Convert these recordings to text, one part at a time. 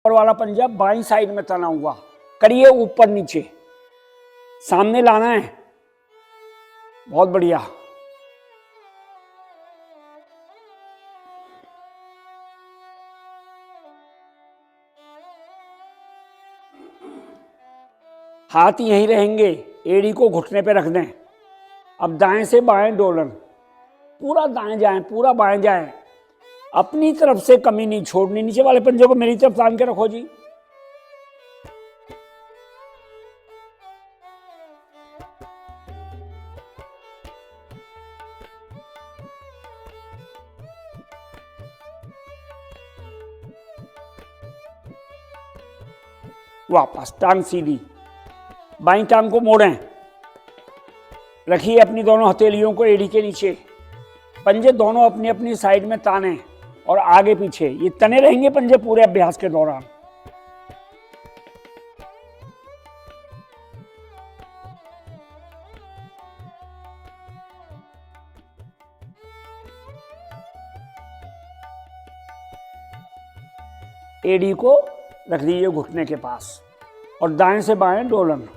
ऊपर वाला पंजा बाईं साइड में तना हुआ, करिए ऊपर नीचे, सामने लाना है। बहुत बढ़िया। हाथ यहीं रहेंगे, एड़ी को घुटने पे रख दें। अब दाएं से बाएं डोलन, पूरा दाएं जाएं, पूरा बाएं जाएं, अपनी तरफ से कमी नहीं छोड़नी। नीचे वाले पंजे को मेरी तरफ तान के रखो जी। वापस टांग सीधी, बाईं टांग को मोड़ें, रखिए अपनी दोनों हथेलियों को एड़ी के नीचे, पंजे दोनों अपनी अपनी साइड में ताने और आगे पीछे ये तने रहेंगे पंजे पूरे अभ्यास के दौरान। एड़ी को रख दीजिए घुटने के पास और दाएं से बाएं डोलन।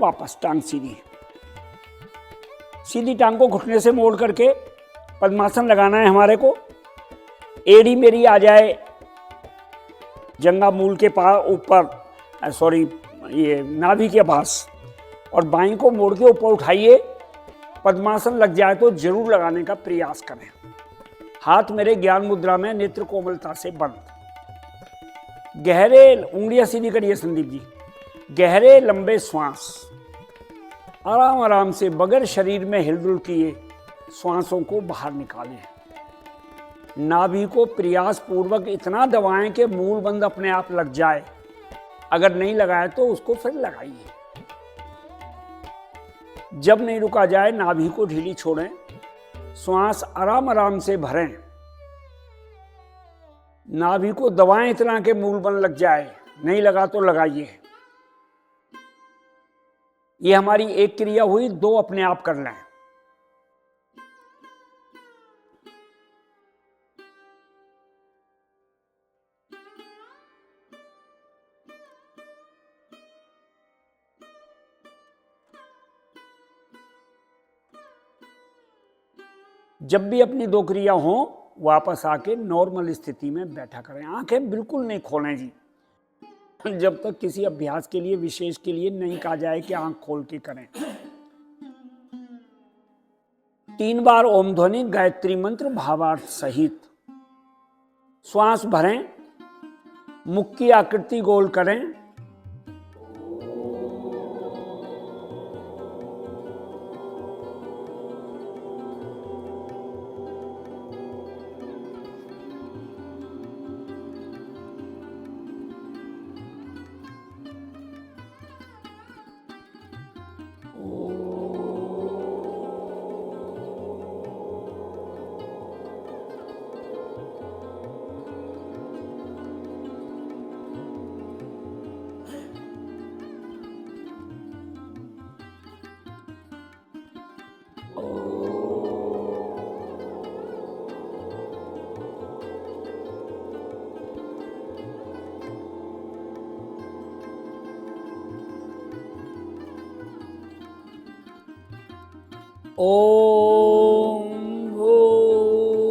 वापस टांग सीधी, सीधी टांग को घुटने से मोड़ करके पद्मासन लगाना है हमारे को। एड़ी मेरी आ जाए जंघा मूल के पास, ऊपर सॉरी ये नाभि के पास, और बाईं को मोड़ के ऊपर उठाइए। पद्मासन लग जाए तो जरूर लगाने का प्रयास करें। हाथ मेरे ज्ञान मुद्रा में, नेत्र कोमलता से बंद। गहरे उंगलियां सीधी करिए संदीप जी। गहरे लंबे श्वास आराम आराम से बगैर शरीर में हिलडुल किए श्वासों को बाहर निकालें। नाभि को प्रयास पूर्वक इतना दबाएं कि मूल बंद अपने आप लग जाए। अगर नहीं लगाए तो उसको फिर लगाइए। जब नहीं रुका जाए नाभि को ढीली छोड़ें, श्वास आराम आराम से भरें। नाभि को दबाएं इतना कि मूल बंद लग जाए। नहीं लगा तो लगाइए। ये हमारी एक क्रिया हुई, दो अपने आप कर लें। जब भी अपनी दो क्रिया हो, वापस आके नॉर्मल स्थिति में बैठा करें। आंखें बिल्कुल नहीं खोलें जी, जब तक किसी अभ्यास के लिए विशेष के लिए नहीं कहा जाए कि आंख खोल के करें। 3 बार ओम ध्वनि गायत्री मंत्र भावार्थ सहित श्वास भरें, मुख की आकृति गोल करें। ओम भूर्भुवः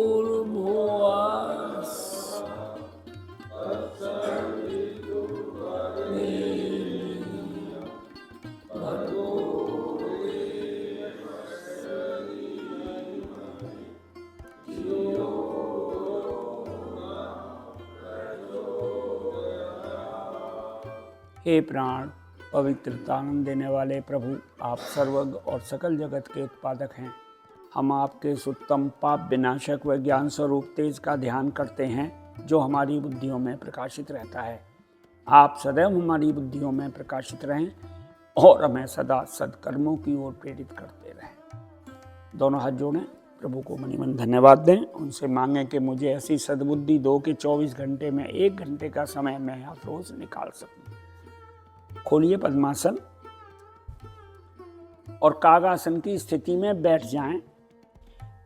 हे प्राण, पवित्रता आनंद देने वाले प्रभु, आप सर्वज्ञ और सकल जगत के उत्पादक हैं। हम आपके सुत्तम पाप विनाशक व ज्ञान स्वरूप तेज का ध्यान करते हैं, जो हमारी बुद्धियों में प्रकाशित रहता है। आप सदैव हमारी बुद्धियों में प्रकाशित रहें और हमें सदा सत्कर्मों की ओर प्रेरित करते रहें। दोनों हाथ जोड़ें, प्रभु को मनी मन धन्यवाद दें, उनसे मांगें कि मुझे ऐसी सद्बुद्धि दो कि 24 घंटे में 1 घंटे का समय मैं आप रोज निकाल सकूं। खोलिए पद्मासन और कागासन की स्थिति में बैठ जाएं।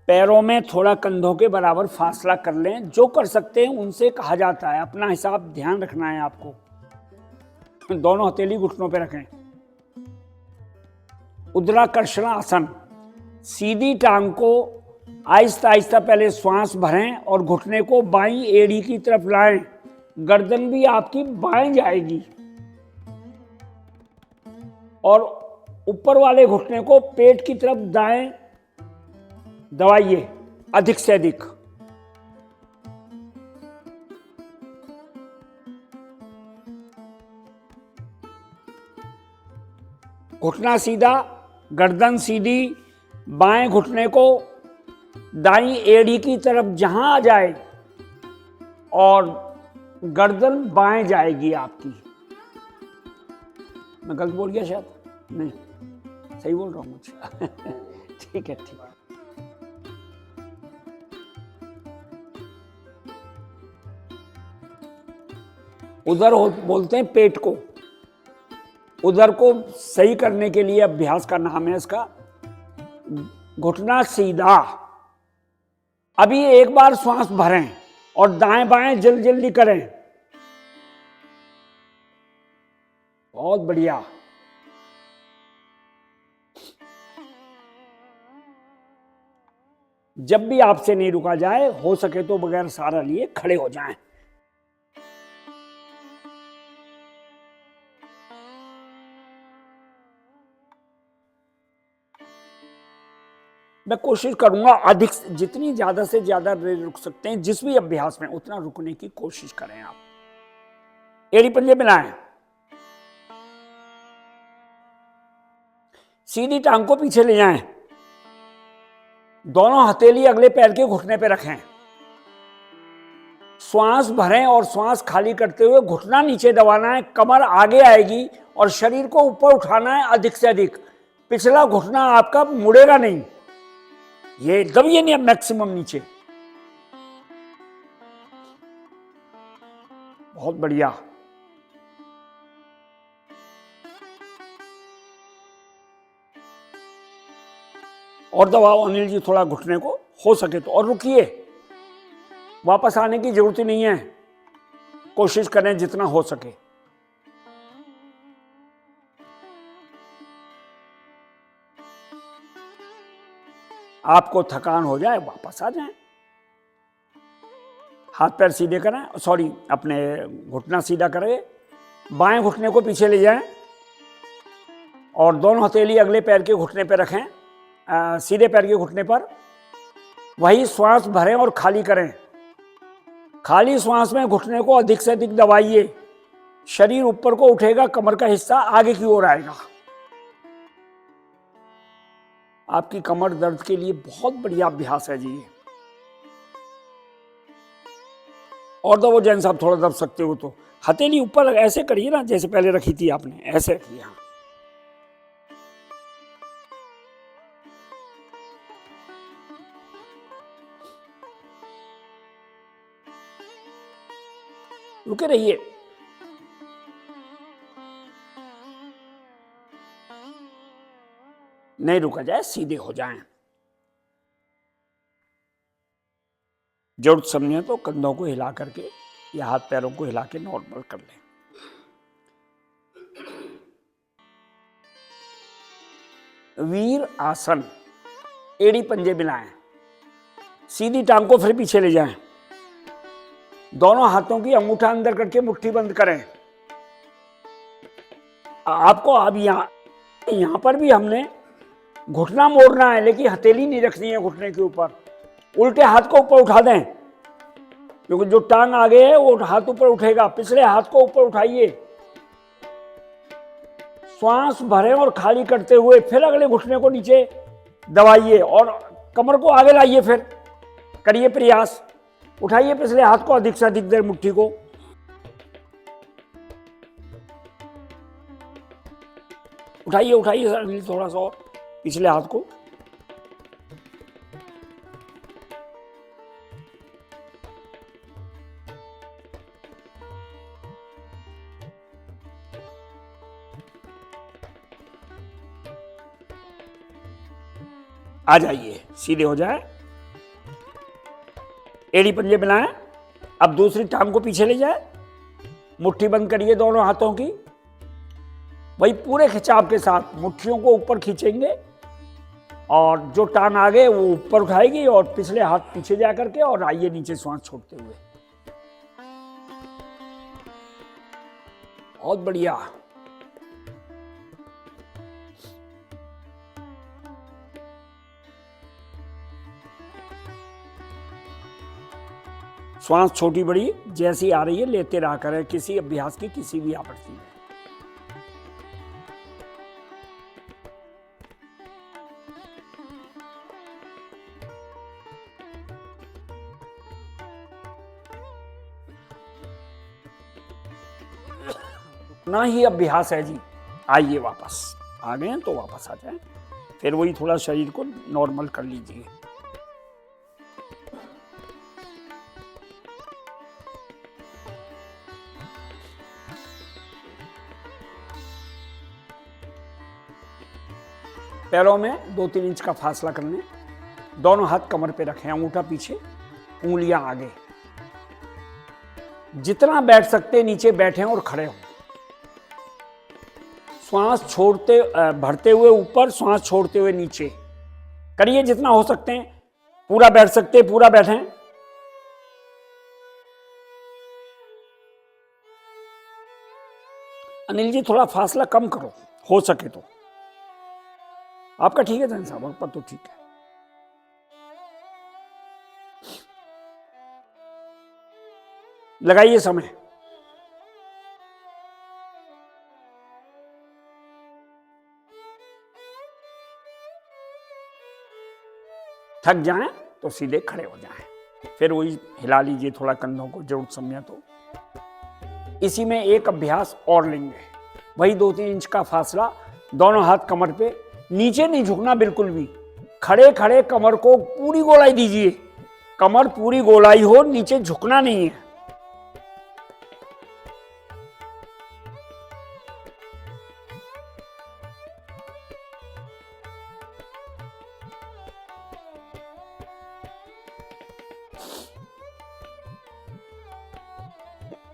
पैरों में थोड़ा कंधों के बराबर फासला कर लें। जो कर सकते हैं उनसे कहा जाता है, अपना हिसाब ध्यान रखना है आपको। दोनों हथेली घुटनों पे रखें। उद्राकर्षण आसन, सीधी टांग को आहिस्ता आहिस्ता पहले श्वास भरें और घुटने को बाईं एड़ी की तरफ लाएं। गर्दन भी आपकी बाएं जाएगी और ऊपर वाले घुटने को पेट की तरफ दाएं दबाइए अधिक से अधिक। घुटना सीधा, गर्दन सीधी, बाएं घुटने को दाईं एड़ी की तरफ जहां आ जाए और गर्दन बाएं जाएगी आपकी। मैं गलत बोल गया शायद? नहीं, सही बोल रहा हूं मुझे। ठीक है, ठीक है। उधर बोलते हैं पेट को। उधर को सही करने के लिए अभ्यास का नाम है इसका घुटना सीधा। अभी एक बार श्वास भरें और दाएं बाएं जल्दी जल्दी करें। बहुत बढ़िया। जब भी आपसे नहीं रुका जाए, हो सके तो बगैर सहारा लिए खड़े हो जाएं। मैं कोशिश करूंगा अधिक, जितनी ज्यादा से ज्यादा रुक सकते हैं जिस भी अभ्यास में, उतना रुकने की कोशिश करें आप। एड़ी पंजे मिलाएं, सीधी टांग को पीछे ले जाएं, दोनों हथेली अगले पैर के घुटने पे रखें। श्वास भरें और श्वास खाली करते हुए घुटना नीचे दबाना है, कमर आगे आएगी और शरीर को ऊपर उठाना है अधिक से अधिक। पिछला घुटना आपका मुड़ेगा नहीं, ये एकदम ये नहीं, मैक्सिमम नीचे। बहुत बढ़िया। और दबाओ अनिल जी थोड़ा घुटने को, हो सके तो। और रुकिए, वापस आने की जरूरत ही नहीं है। कोशिश करें जितना हो सके। आपको थकान हो जाए वापस आ जाएं। हाथ पैर सीधे करें, सॉरी अपने घुटना सीधा करें, बाएं घुटने को पीछे ले जाएं और दोनों हथेली अगले पैर के घुटने पर रखें, सीधे पैर के घुटने पर। वही श्वास भरें और खाली करें। खाली श्वास में घुटने को अधिक से अधिक दबाइए। शरीर ऊपर को उठेगा, कमर का हिस्सा आगे की ओर आएगा। आपकी कमर दर्द के लिए बहुत बढ़िया अभ्यास है जी। और दबो जैन साहब, थोड़ा दब सकते हो तो हथेली ऊपर ऐसे करिए ना, जैसे पहले रखी थी आपने, ऐसे रखिए। हाँ, रुके रहिए। नहीं रुका जाए, सीधे हो जाएं। जरूरत समझे तो कंधों को हिला करके या हाथ पैरों को हिला के नॉर्मल कर लें। वीर आसन, एड़ी पंजे मिलाएं, सीधी टांग को फिर पीछे ले जाएं, दोनों हाथों की अंगूठा अंदर करके मुट्ठी बंद करें। आपको अब यहां पर भी हमने घुटना मोड़ना है, लेकिन हथेली नहीं रखनी है घुटने के ऊपर। उल्टे हाथ को ऊपर उठा दें, क्योंकि जो टांग आगे है वो हाथ ऊपर उठेगा। पिछले हाथ को ऊपर उठाइए, श्वास भरें और खाली करते हुए फिर अगले घुटने को नीचे दबाइए और कमर को आगे लाइए। फिर करिए प्रयास, उठाइए पिछले हाथ को अधिक से अधिक देर, मुट्ठी को। उठाइए उठाइए थोड़ा सा और पिछले हाथ को। आ जाइए, सीधे हो जाए, एड़ी पंजे मिलाएं। अब दूसरी टांग को पीछे ले जाए, मुट्ठी बंद करिए दोनों हाथों की, वही पूरे खिंचाव के साथ मुट्ठियों को ऊपर खींचेंगे और जो टांग आगे वो ऊपर उठाएगी और पिछले हाथ पीछे जा करके, और आइए नीचे श्वास छोड़ते हुए। बहुत बढ़िया। श्वास छोटी बड़ी जैसी आ रही है लेते रहा करें, किसी अभ्यास की किसी भी आवृत्ति में। ना ही अभ्यास है जी। आइए वापस, आ गए तो वापस आ जाएं, फिर वही थोड़ा शरीर को नॉर्मल कर लीजिए। पैरों में 2-3 इंच का फासला करने, दोनों हाथ कमर पे रखें, अंगूठा पीछे, उंगलियां आगे। जितना बैठ सकते नीचे बैठें और खड़े हों। श्वास छोड़ते भरते हुए ऊपर, श्वास छोड़ते हुए नीचे करिए जितना हो सकते हैं। पूरा बैठ सकते, पूरा बैठें। अनिल जी थोड़ा फासला कम करो, हो सके तो। आपका ठीक है जैन साहब, आपका तो ठीक है। लगाइए समय। थक जाएं तो सीधे खड़े हो जाएं, फिर वही हिला लीजिए थोड़ा कंधों को, जरूरत समझे तो। इसी में एक अभ्यास और लेंगे, वही 2-3 इंच का फासला, दोनों हाथ कमर पे, नीचे नहीं झुकना बिल्कुल भी। खड़े खड़े कमर को पूरी गोलाई दीजिए, कमर पूरी गोलाई हो, नीचे झुकना नहीं है।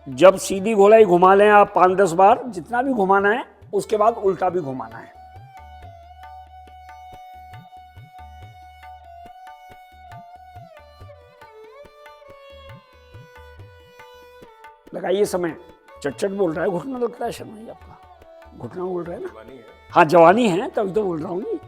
जब सीधी गोलाई घुमा लें आप 5-10 बार, जितना भी घुमाना है, उसके बाद उल्टा भी घुमाना है। लगाइए समय। चट बोल रहा है, घुटना लगता है शर्मा जी आपका, घुटना बोल रहा है ना। हाँ जवानी है तभी तो बोल रहा हूँ जी।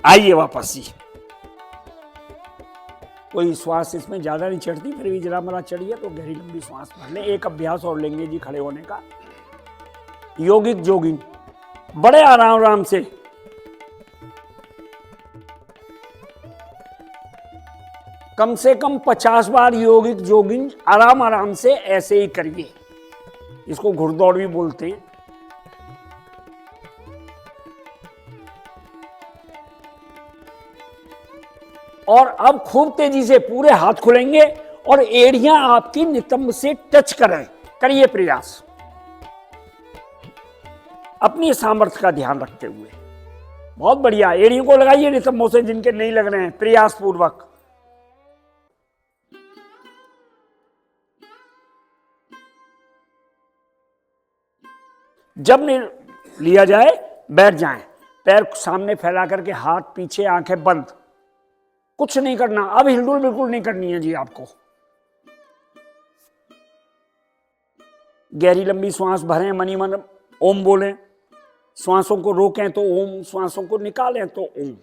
आइए वापस जी। कोई श्वास इसमें ज्यादा नहीं चढ़ती, फिर भी जरा मरा चढ़िए तो गहरी लंबी श्वास भर ले। एक अभ्यास और लेंगे जी खड़े होने का, योगिक जोगिंग, बड़े आराम आराम से। कम से कम 50 बार योगिक जोगिंग आराम आराम से ऐसे ही करिए। इसको घुड़दौड़ भी बोलते हैं। और अब खूब तेजी से पूरे हाथ खुलेंगे और एड़ियां आपकी नितंब से टच करें। करिए प्रयास, अपनी सामर्थ्य का ध्यान रखते हुए। बहुत बढ़िया, एड़ियों को लगाइए नितंबों से जिनके नहीं लग रहे हैं, प्रयास पूर्वक। जब लिया जाए बैठ जाएं, पैर सामने फैला करके, हाथ पीछे, आंखें बंद, कुछ नहीं करना। अब हिलडुल बिल्कुल नहीं करनी है जी आपको। गहरी लंबी श्वास भरें, मनी मन ओम बोलें। श्वासों को रोकें तो ओम, श्वासों को निकालें तो ओम।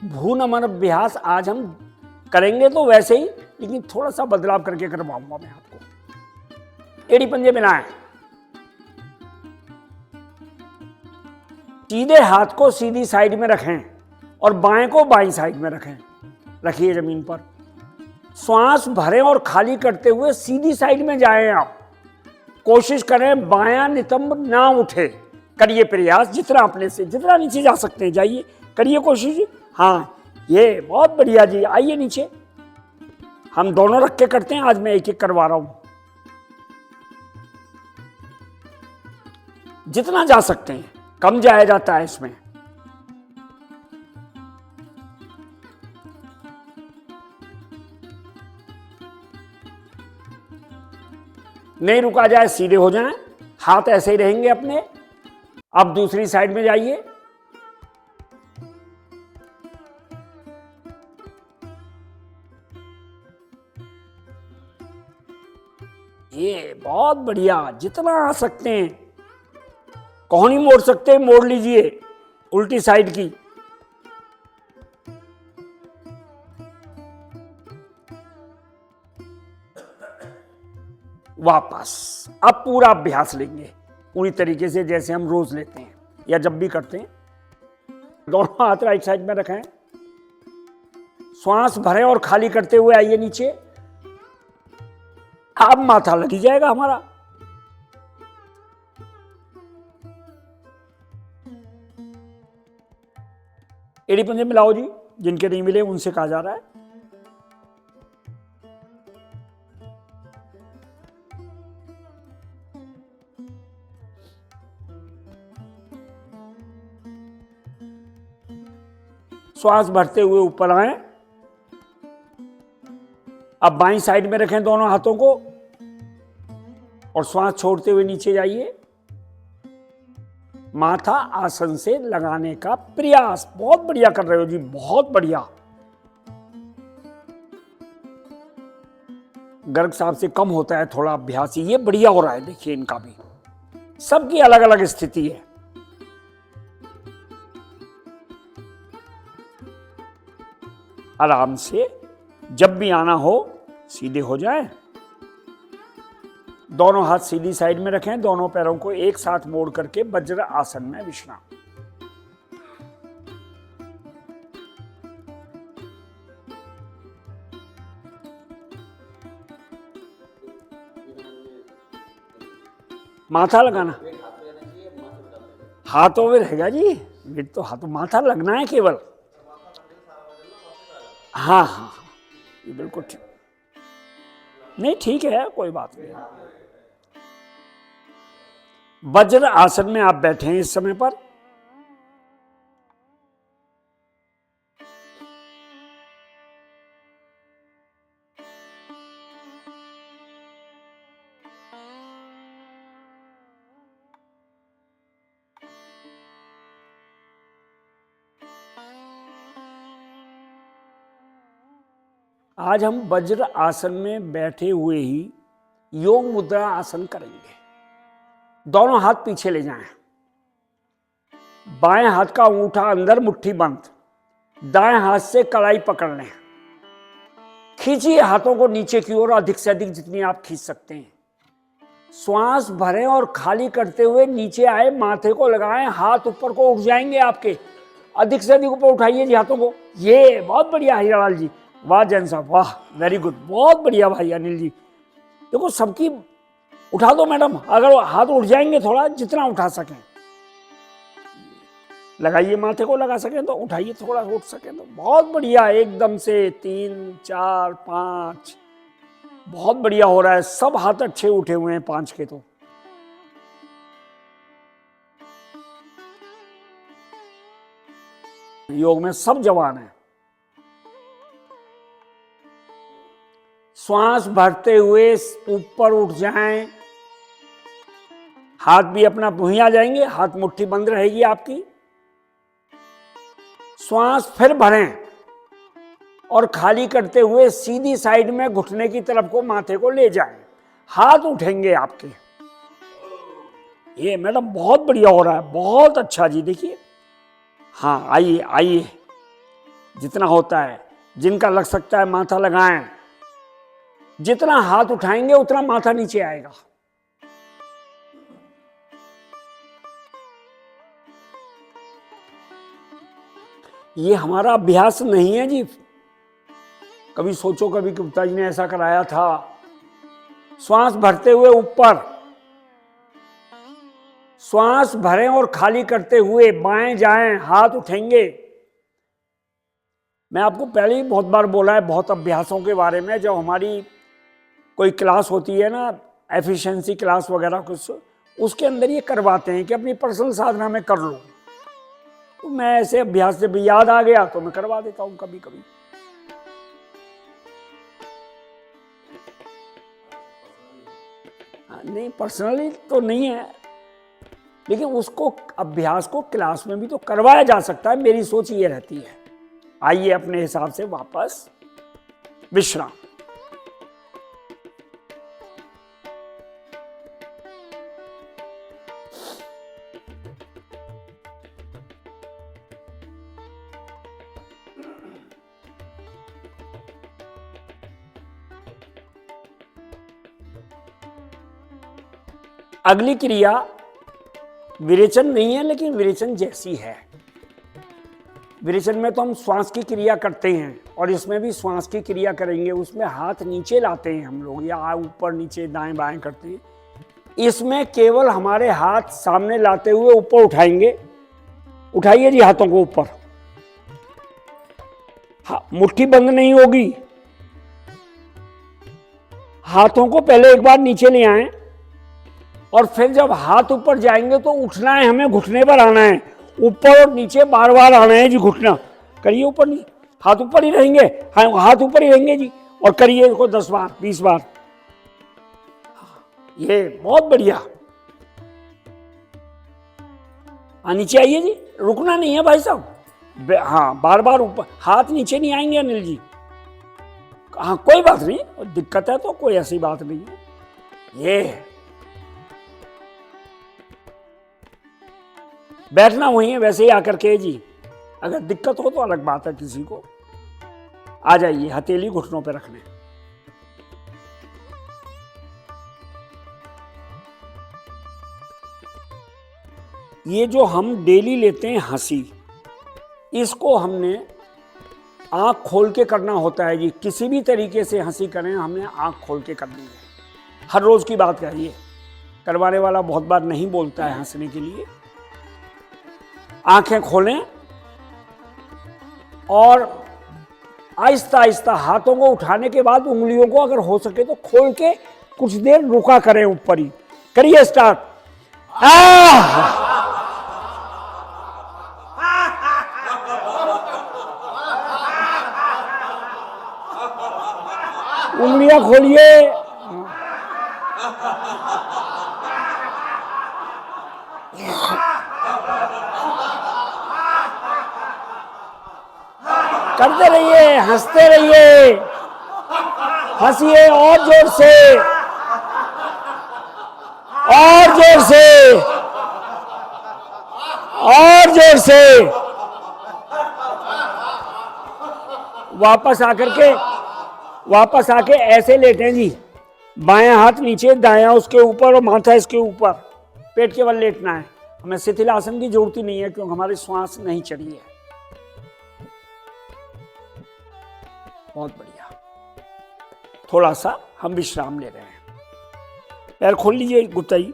भू नमन अभ्यास आज हम करेंगे तो वैसे ही लेकिन थोड़ा सा बदलाव करके करवाऊंगा मैं आपको। एड़ी पंजे मिलाएं, सीधे हाथ को सीधी साइड में रखें और बाएं को बाईं साइड में रखें। रखिए जमीन पर, श्वास भरें और खाली करते हुए सीधी साइड में जाएं। आप कोशिश करें बायां नितंब ना उठे। करिए प्रयास, जितना अपने से जितना नीचे जा सकते हैं जाइए, करिए कोशिश। हाँ, ये बहुत बढ़िया जी। आइए नीचे, हम दोनों रख के करते हैं, आज मैं एक एक करवा रहा हूं। जितना जा सकते हैं, कम जाया जाता है इसमें। नहीं रुका जाए, सीधे हो जाएं, हाथ ऐसे ही रहेंगे अपने। अब दूसरी साइड में जाइए। ये बहुत बढ़िया, जितना आ सकते हैं। कोहनी मोड़ सकते हैं, मोड़ लीजिए उल्टी साइड की। वापस। अब पूरा अभ्यास लेंगे पूरी तरीके से, जैसे हम रोज लेते हैं या जब भी करते हैं। दोनों हाथ राइट साइड में रखें, श्वास भरें और खाली करते हुए आइए नीचे। अब माथा लग ही जाएगा हमारा। एड़ी पंजे मिलाओ जी, जिनके नहीं मिले उनसे कहा जा रहा है। श्वास भरते हुए ऊपर आए। अब बाईं साइड में रखें दोनों हाथों को और श्वास छोड़ते हुए नीचे जाइए। माथा आसन से लगाने का प्रयास। बहुत बढ़िया कर रहे हो जी, बहुत बढ़िया। गर्ग साहब से कम होता है थोड़ा अभ्यास, ये बढ़िया हो रहा है। देखिए इनका भी, सबकी अलग अलग स्थिति है। आराम से, जब भी आना हो सीधे हो जाए। दोनों हाथ सीधी साइड में रखें, दोनों पैरों को एक साथ मोड़ करके वज्र आसन में विश्राम। माथा लगाना हाथों में रहेगा जी, वेट तो हाथों, माथा लगना है केवल। हाँ हाँ हाँ, ये बिल्कुल ठीक। नहीं ठीक है, कोई बात नहीं। वज्र आसन में आप बैठे हैं इस समय पर। आज हम वज्र आसन में बैठे हुए ही योग मुद्रा आसन करेंगे। दोनों हाथ पीछे ले जाएं, बाएं हाथ का अंगूठा अंदर, मुट्ठी बंद, दाएं हाथ से कलाई पकड़ लें। खींचिए हाथों को नीचे की ओर, अधिक से अधिक जितनी आप खींच सकते हैं। श्वास भरें और खाली करते हुए नीचे आए, माथे को लगाएं, हाथ ऊपर को उठ जाएंगे आपके। अधिक से अधिक ऊपर उठाइए जी हाथों को। ये बहुत बढ़िया हीरालाल जी, वाह जैन साहब, वाह वेरी गुड, बहुत बढ़िया भाई अनिल जी। देखो सबकी उठा दो मैडम, अगर हाथ उठ जाएंगे थोड़ा, जितना उठा सकें लगाइए, माथे को लगा सकें तो उठाइए, थोड़ा उठ सकें तो। बहुत बढ़िया, एकदम से 3 4 5, बहुत बढ़िया हो रहा है। सब हाथ अच्छे उठे हुए हैं 5 के तो। योग में सब जवान है। श्वास भरते हुए ऊपर उठ जाएं, हाथ भी अपना भुइयां जाएंगे, हाथ मुट्ठी बंद रहेगी आपकी। श्वास फिर भरें और खाली करते हुए सीधी साइड में घुटने की तरफ को, माथे को ले जाएं, हाथ उठेंगे आपके। ये मैडम बहुत बढ़िया हो रहा है, बहुत अच्छा जी। देखिए हाँ, आइए आइए, जितना होता है, जिनका लग सकता है माथा लगाएं। जितना हाथ उठाएंगे उतना माथा नीचे आएगा। ये हमारा अभ्यास नहीं है जी। कभी सोचो, कभी गुप्ता जी ने ऐसा कराया था, श्वास भरते हुए ऊपर, श्वास भरें और खाली करते हुए बाएं जाएं, हाथ उठेंगे। मैं आपको पहले ही बहुत बार बोला है बहुत अभ्यासों के बारे में। जब हमारी कोई क्लास होती है ना, एफिशिएंसी क्लास वगैरह कुछ, उसके अंदर ये करवाते हैं कि अपनी पर्सनल साधना में कर लो। तो मैं ऐसे अभ्यास जब याद आ गया तो मैं करवा देता हूं कभी कभी। नहीं, पर्सनली तो नहीं है, लेकिन उसको अभ्यास को क्लास में भी तो करवाया जा सकता है। मेरी सोच ये रहती है। आइए अपने हिसाब से वापस विश्राम। अगली क्रिया विरेचन नहीं है, लेकिन विरेचन जैसी है। विरेचन में तो हम श्वास की क्रिया करते हैं और इसमें भी श्वास की क्रिया करेंगे। उसमें हाथ नीचे लाते हैं हम लोग, या ऊपर नीचे दाएं बाएं करते हैं। इसमें केवल हमारे हाथ सामने लाते हुए ऊपर उठाएंगे। उठाइए जी हाथों को ऊपर। मुट्ठी बंद नहीं होगी। हाथों को पहले एक बार नीचे ले आए और फिर जब हाथ ऊपर जाएंगे तो उठना है, हमें घुटने पर आना है। ऊपर और नीचे बार बार आना है जी। घुटना करिए, ऊपर नहीं, हाथ ऊपर ही रहेंगे। हाथ ऊपर ही रहेंगे जी। और करिए इसको 10 बार 20 बार। ये बहुत बढ़िया। नीचे आइए जी, रुकना नहीं है भाई साहब। हाँ, बार बार ऊपर। हाथ नीचे नहीं आएंगे अनिल जी। हाँ, कोई बात नहीं, दिक्कत है तो कोई ऐसी बात नहीं है। ये बैठना वही है वैसे ही आकर के जी। अगर दिक्कत हो तो अलग बात है किसी को। आ जाइए, हथेली घुटनों पे रखने। ये जो हम डेली लेते हैं हंसी, इसको हमने आंख खोल के करना होता है जी। किसी भी तरीके से हंसी करें, हमने आंख खोल के करनी है। हर रोज की बात करिए। करवाने वाला बहुत बार नहीं बोलता है हंसने के लिए। आंखें खोलें और आहिस्ता आहिस्ता हाथों को उठाने के बाद उंगलियों को अगर हो सके तो खोल के कुछ देर रुका करें ऊपर ही। करिए स्टार्ट। उंगलियां खोलिए। करते रहिए, हंसते रहिए। हंसिए और जोर से, और जोर से, और जोर से। वापस आके ऐसे लेटें जी। बायां हाथ नीचे, दायां उसके ऊपर और माथा इसके ऊपर। पेट के बल लेटना है। हमें शिथिलासन की जरूरत ही नहीं है क्योंकि हमारी श्वास नहीं चढ़ी है। बहुत बढ़िया। थोड़ा सा हम विश्राम ले रहे हैं। पैर खोल लीजिए गुप्ता जी।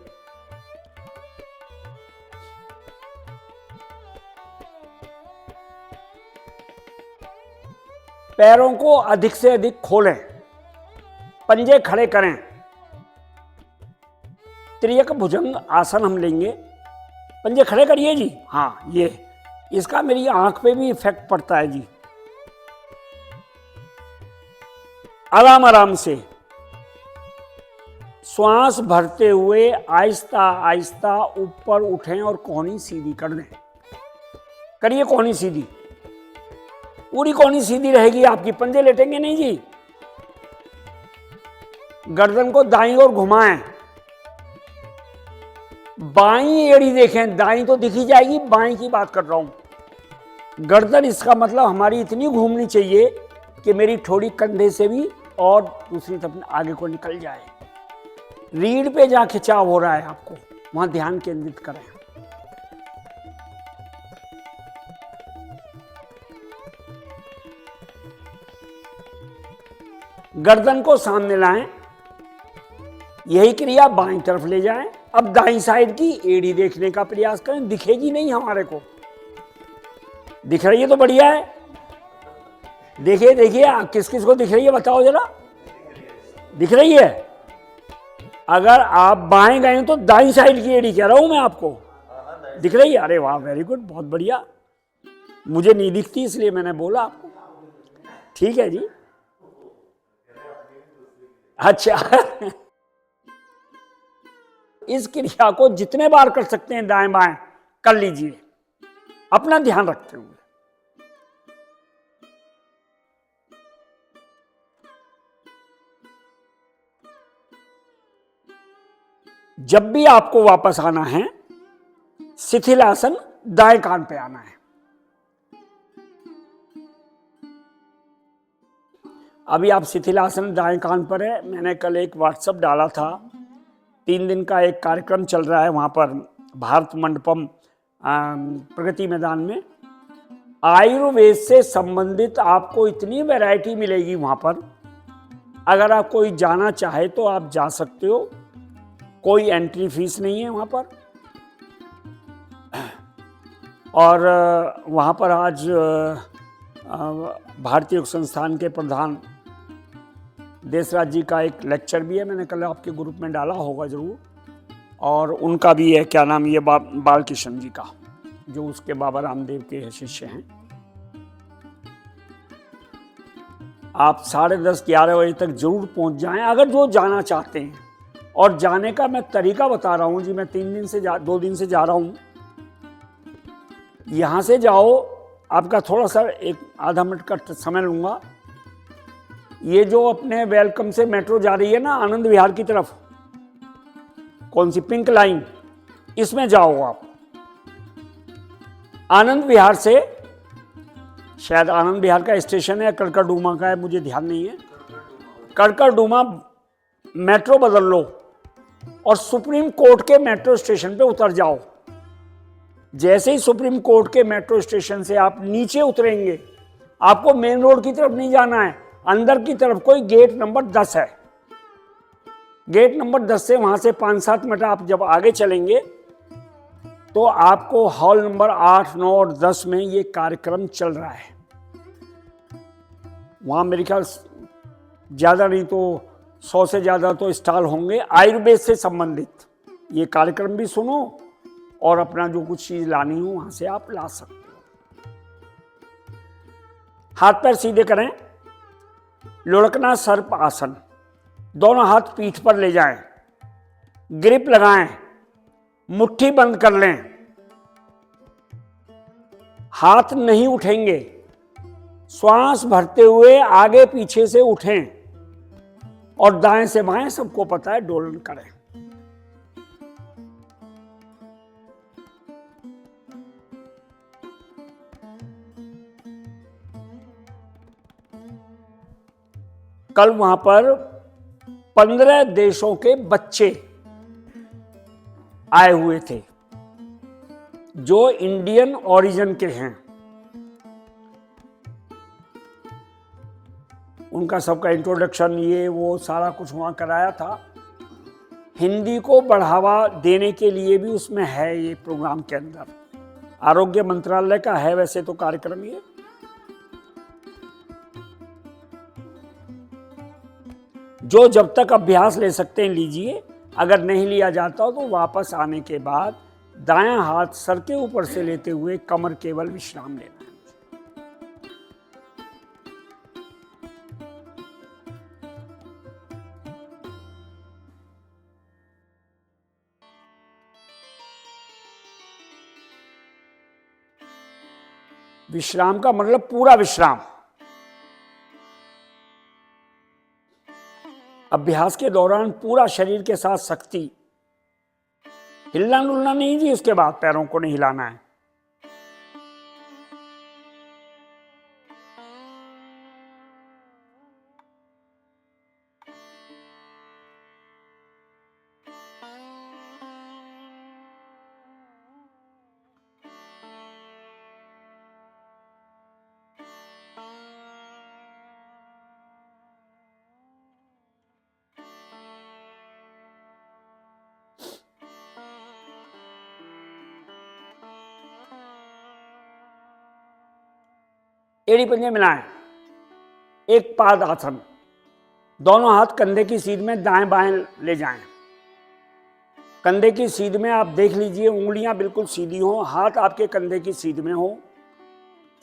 पैरों को अधिक से अधिक खोलें। पंजे खड़े करें। त्रियक भुजंग आसन हम लेंगे। पंजे खड़े करिए जी। हाँ, ये इसका मेरी आंख पे भी इफेक्ट पड़ता है जी। आराम आराम से श्वास भरते हुए आहिस्ता आहिस्ता ऊपर उठें और कोहनी सीधी कर दें। करिए कोहनी सीधी। पूरी कोहनी सीधी रहेगी आपकी। पंजे लेटेंगे नहीं जी। गर्दन को दाईं ओर घुमाएं। बाईं एड़ी देखें। दाईं तो दिखी जाएगी, बाईं की बात कर रहा हूं। गर्दन, इसका मतलब हमारी इतनी घूमनी चाहिए कि मेरी ठोड़ी कंधे से भी और दूसरी तरफ आगे को निकल जाए। रीढ़ पे जहां खिंचाव हो रहा है आपको वहां ध्यान केंद्रित करें। गर्दन को सामने लाएं, यही क्रिया बाईं तरफ ले जाएं। अब दाईं साइड की एड़ी देखने का प्रयास करें, दिखेगी नहीं हमारे को, दिख रही है तो बढ़िया है। देखिए देखिए किस किस को दिख रही है बताओ जरा, दिख रही है? अगर आप बाएं गए तो दाईं साइड की एड़ी कह रहा हूं मैं आपको, दिख रही है? अरे वाह, वेरी गुड, बहुत बढ़िया। मुझे नहीं दिखती इसलिए मैंने बोला आपको। ठीक है जी, अच्छा। इस क्रिया को जितने बार कर सकते हैं दाएं बाएं कर लीजिए, अपना ध्यान रखते हुए। जब भी आपको वापस आना है, शिथिलासन दाएं कान पे आना है। अभी आप शिथिलासन दाएं कान पर है। मैंने कल एक व्हाट्सएप डाला था, 3 दिन का एक कार्यक्रम चल रहा है वहां पर भारत मंडपम प्रगति मैदान में। आयुर्वेद से संबंधित आपको इतनी वैरायटी मिलेगी वहां पर, अगर आप कोई जाना चाहे तो आप जा सकते हो, कोई एंट्री फीस नहीं है वहां पर। और वहां पर आज भारतीय योग संस्थान के प्रधान देशराज जी का एक लेक्चर भी है, मैंने कल आपके ग्रुप में डाला होगा जरूर। और उनका भी है, क्या नाम, ये बालकिशन जी का, जो उसके बाबा रामदेव के शिष्य हैं। आप 10:30 11 बजे तक जरूर पहुंच जाएं अगर जो जाना चाहते हैं। और जाने का मैं तरीका बता रहा हूं जी, मैं 2 दिन से जा रहा हूं। यहां से जाओ, आपका थोड़ा सा एक आधा मिनट का समय लूंगा। ये जो अपने वेलकम से मेट्रो जा रही है ना आनंद विहार की तरफ, कौन सी, पिंक लाइन, इसमें जाओ आप। आनंद विहार से, शायद आनंद विहार का स्टेशन है, कड़कड़डूमा का है, मुझे ध्यान नहीं है। कड़कड़डूमा मेट्रो बदल लो और सुप्रीम कोर्ट के मेट्रो स्टेशन पे उतर जाओ। जैसे ही सुप्रीम कोर्ट के मेट्रो स्टेशन से आप नीचे उतरेंगे, आपको मेन रोड की तरफ नहीं जाना है, अंदर की तरफ कोई गेट नंबर 10 है। गेट नंबर 10 से वहां से 5-7 मिनट आप जब आगे चलेंगे तो आपको हॉल नंबर 8, 9 और 10 में ये कार्यक्रम चल रहा है। वहां मेरे ख्याल ज्यादा नहीं तो 100 से ज्यादा तो स्टॉल होंगे आयुर्वेद से संबंधित। ये कार्यक्रम भी सुनो और अपना जो कुछ चीज लानी हो वहां से आप ला सकते हो। हाथ पैर सीधे करें, लुढ़कना सर्प आसन, दोनों हाथ पीठ पर ले जाएं, ग्रिप लगाएं, मुट्ठी बंद कर लें, हाथ नहीं उठेंगे, श्वास भरते हुए आगे पीछे से उठें और दाएं से बाएं, सबको पता है, डोलन करें। कल वहां पर 15 देशों के बच्चे आए हुए थे जो इंडियन ओरिजिन के हैं। उनका सबका इंट्रोडक्शन, ये वो सारा कुछ वहां कराया था। हिंदी को बढ़ावा देने के लिए भी उसमें है, ये प्रोग्राम के अंदर आरोग्य मंत्रालय का है वैसे तो कार्यक्रम ये। जो जब तक अभ्यास ले सकते हैं लीजिए, अगर नहीं लिया जाता तो वापस आने के बाद दायां हाथ सर के ऊपर से लेते हुए कमर केवल विश्राम लेना है। विश्राम का मतलब पूरा विश्राम। अभ्यास के दौरान पूरा शरीर के साथ शक्ति, हिलना डुलना नहीं जी, उसके बाद पैरों को नहीं हिलाना है। एड़ी पंजे मिलाएं, एक पाद आसन, दोनों हाथ कंधे की सीध में दाएं बाएं ले जाएं। कंधे की सीध में आप देख लीजिए उंगलियां बिल्कुल सीधी हो, हाथ आपके कंधे की सीध में हो।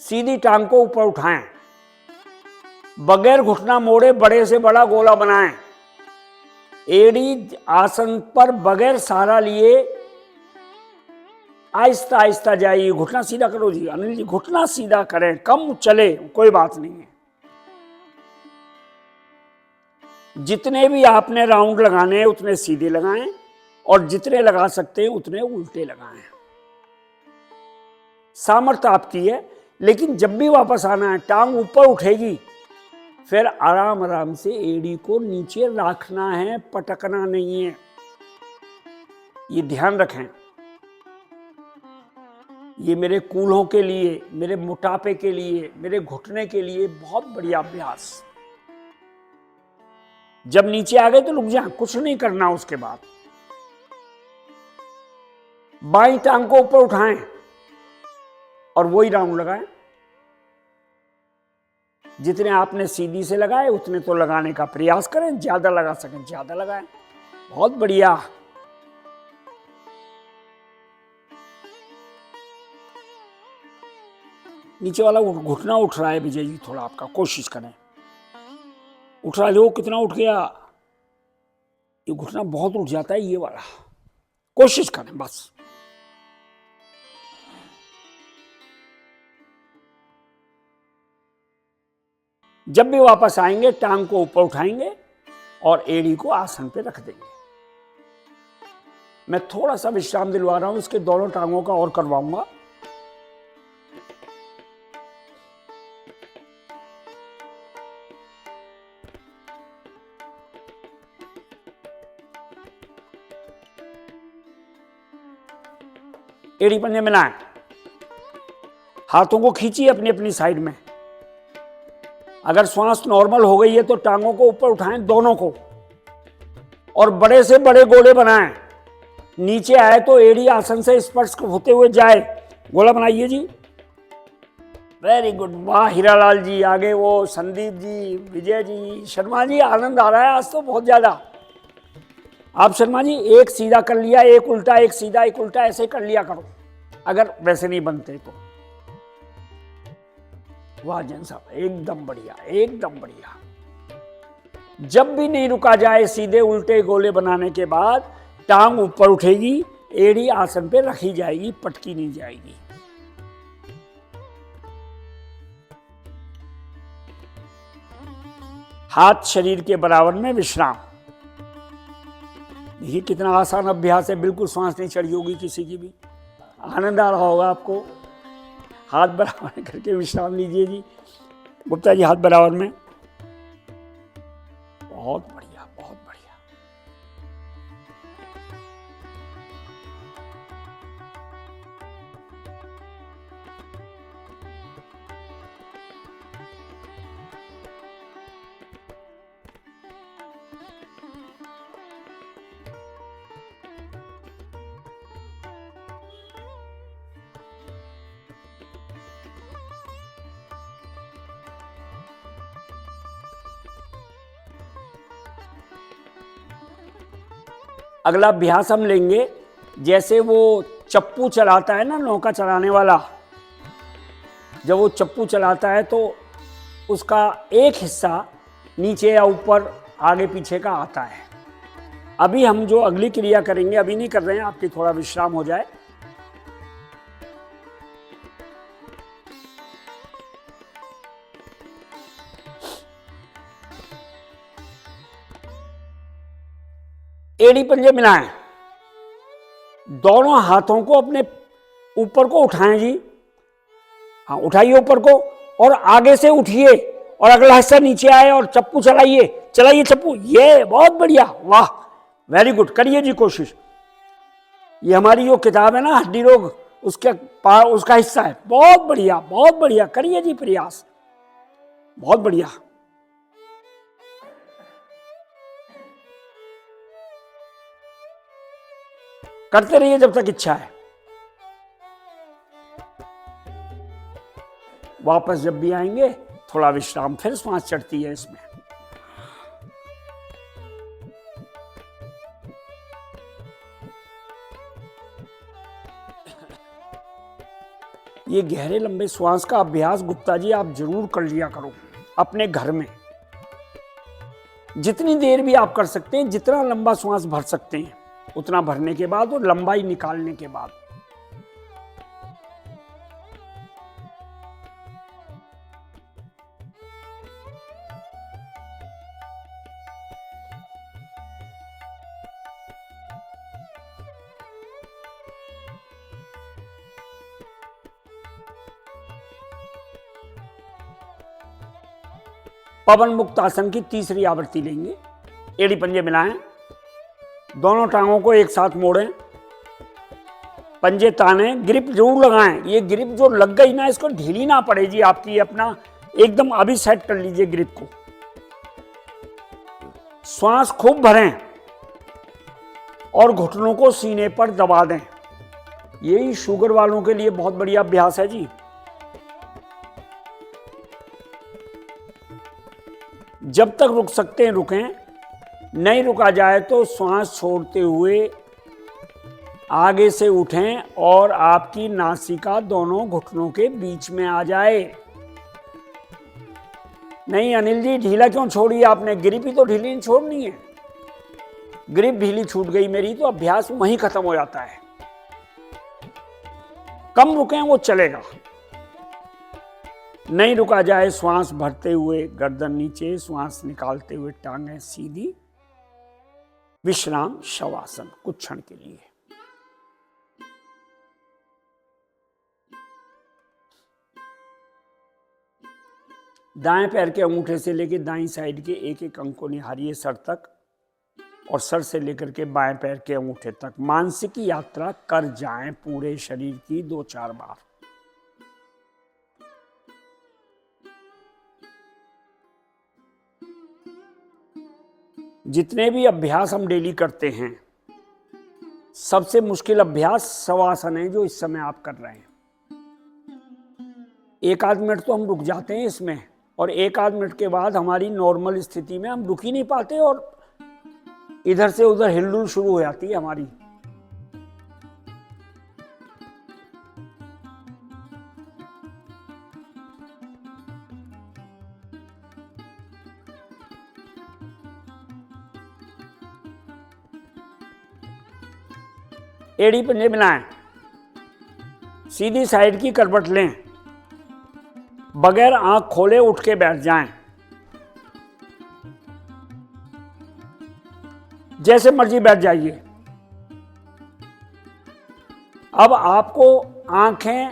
सीधी टांग को ऊपर उठाएं, बगैर घुटना मोड़े बड़े से बड़ा गोला बनाएं। एड़ी आसन पर बगैर सहारा लिए आहिस्ता आहिस्ता जाइए। घुटना सीधा करो जी अनिल जी, घुटना सीधा करें, कम चले कोई बात नहीं है। जितने भी आपने राउंड लगाने हैं उतने सीधे लगाएं और जितने लगा सकते हैं उतने उल्टे लगाएं। सामर्थ्य आपकी है, लेकिन जब भी वापस आना है टांग ऊपर उठेगी, फिर आराम आराम से एड़ी को नीचे रखना है, पटकना नहीं है। ये ध्यान रखें। ये मेरे कूल्हों के लिए, मेरे मोटापे के लिए, मेरे घुटने के लिए बहुत बढ़िया अभ्यास। जब नीचे आ गए तो रुक जाएं, कुछ नहीं करना। उसके बाद बाईं टांग को ऊपर उठाएं और वही राउंड लगाएं। जितने आपने सीधी से लगाए उतने तो लगाने का प्रयास करें, ज्यादा लगा सकें ज्यादा लगाएं। बहुत बढ़िया। नीचे वाला घुटना उठ रहा है विजय जी, थोड़ा आपका कोशिश करें। उठ रहा है, कितना उठ गया? ये घुटना बहुत उठ जाता है ये वाला, कोशिश करें बस। जब भी वापस आएंगे टांग को ऊपर उठाएंगे और एड़ी को आसन पे रख देंगे। मैं थोड़ा सा विश्राम दिलवा रहा हूं, इसके दोनों टांगों का और करवाऊंगा। एड़ी पंजे मिलाएं, हाथों को खींचिए अपनी अपनी साइड में। अगर श्वास नॉर्मल हो गई है तो टांगों को ऊपर उठाएं दोनों को और बड़े से बड़े गोले बनाएं। नीचे आए तो एड़ी आसन से स्पर्श होते हुए जाए। गोला बनाइए जी, वेरी गुड। वाह हीरालाल जी, आगे वो संदीप जी, विजय जी, शर्मा जी, आनंद आ रहा है आज तो बहुत ज्यादा। आप शर्मा जी एक सीधा कर लिया, एक उल्टा, एक सीधा, एक उल्टा, ऐसे कर लिया करो अगर वैसे नहीं बनते तो। वाह जैन साहब, एकदम बढ़िया, एकदम बढ़िया। जब भी नहीं रुका जाए सीधे उल्टे गोले बनाने के बाद टांग ऊपर उठेगी, एड़ी आसन पे रखी जाएगी, पटकी नहीं जाएगी। हाथ शरीर के बराबर में विश्राम। देखिए कितना आसान अभ्यास है, बिल्कुल सांस नहीं चढ़ी होगी किसी की भी। आनंद आ रहा होगा आपको। हाथ बराबर करके विश्राम लीजिए जी। गुप्ता जी हाथ बराबर में। बहुत बढ़िया, बहुत बढ़िया। अगला अभ्यास हम लेंगे, जैसे वो चप्पू चलाता है ना नौका चलाने वाला, जब वो चप्पू चलाता है तो उसका एक हिस्सा नीचे या ऊपर आगे पीछे का आता है। अभी हम जो अगली क्रिया करेंगे, अभी नहीं कर रहे हैं, आपकी थोड़ा विश्राम हो जाए। एड़ी पंजे मिलाएं, दोनों हाथों को अपने ऊपर को उठाएं जी। हाँ उठाइए ऊपर को और आगे से उठिए और अगला हिस्सा नीचे आए और चप्पू चलाइए, चलाइए चप्पू। ये बहुत बढ़िया, वाह वेरी गुड। करिए जी कोशिश। ये हमारी जो किताब है ना हड्डी रोग, उसका हिस्सा है। बहुत बढ़िया, बहुत बढ़िया। करिए जी प्रयास, बहुत बढ़िया। करते रहिए जब तक इच्छा है। वापस जब भी आएंगे थोड़ा विश्राम, फिर श्वास चढ़ती है इसमें। ये गहरे लंबे श्वास का अभ्यास गुप्ता जी आप जरूर कर लिया करो अपने घर में। जितनी देर भी आप कर सकते हैं, जितना लंबा श्वास भर सकते हैं उतना भरने के बाद और लंबाई निकालने के बाद। पवन मुक्त आसन की तीसरी आवृत्ति लेंगे। एड़ी पंजे मिलाएं, दोनों टांगों को एक साथ मोड़ें, पंजे ताने, ग्रिप जरूर लगाएं। ये ग्रिप जो लग गई ना, इसको ढीली ना पड़े जी आपकी, अपना एकदम अभी सेट कर लीजिए ग्रिप को। श्वास खूब भरें और घुटनों को सीने पर दबा दें। यही शुगर वालों के लिए बहुत बढ़िया अभ्यास है जी। जब तक रुक सकते हैं रुकें, नहीं रुका जाए तो श्वास छोड़ते हुए आगे से उठें और आपकी नासिका दोनों घुटनों के बीच में आ जाए। नहीं अनिल जी, ढीला क्यों छोड़ी आपने? ग्रिप ही तो ढीली नहीं छोड़नी है। ग्रिप ढीली छूट गई मेरी तो अभ्यास वहीं खत्म हो जाता है। कम रुकें वो चलेगा। नहीं रुका जाए, श्वास भरते हुए गर्दन नीचे, श्वास निकालते हुए टांगें सीधी, विश्राम शवासन कुछ क्षण के लिए। दाएं पैर के अंगूठे से लेकर दाईं साइड के एक एक अंग को निहारिए सर तक, और सर से लेकर के बाएं पैर के अंगूठे तक मानसिक यात्रा कर जाएं पूरे शरीर की 2-4 बार। जितने भी अभ्यास हम डेली करते हैं, सबसे मुश्किल अभ्यास शवासन है जो इस समय आप कर रहे हैं। 1-8 मिनट तो हम रुक जाते हैं इसमें, और 1-8 मिनट के बाद हमारी नॉर्मल स्थिति में हम रुक ही नहीं पाते और इधर से उधर हिलडुल शुरू हो जाती है हमारी। एड़ी पंजे मिलाएं, सीधी साइड की करवट लें, बगैर आंख खोले उठ के बैठ जाएं। जैसे मर्जी बैठ जाइए। अब आपको आंखें